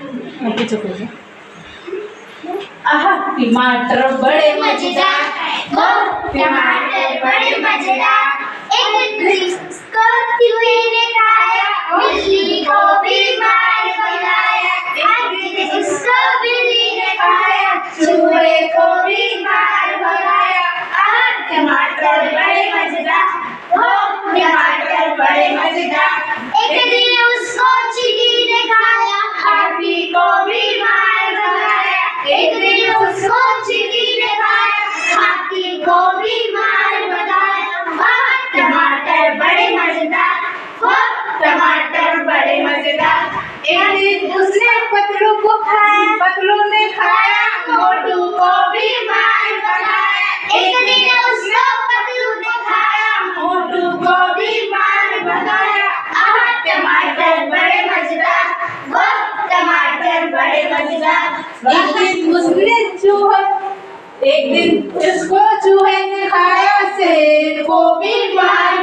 पीछे पीछे आहा टमाटर बड़े मजेदार, टमाटर बड़े मजेदार। एक दिन उसको चूहे ने खाया, बिल्ली को बीमार बनाया। एक दिन उसको बिल्ली ने खाया, चूहे को बीमार बनाया। टमाटर बड़े मजेदार, टमाटर बड़े मजेदार। एक दिन उसको चींटी ने खाया, हाथी को बीमार बनाया। एक दिन उसको चींटी ने खाया, हाथी को बीमार बनाया। टमाटर बड़े मजेदार, टमाटर बड़े मजेदार। एक दिन उसने पतलू को खाया, पतलू ने खाया, मोटू को बीमार बनाया। एक दिन उसको पतलू ने खाया, मोटू को बीमार बनाया। टमाटर बड़े मजेदार, टमाटर बड़े मजेदार। एक दिन उसको चूहे ने खाया, शेर को बीमार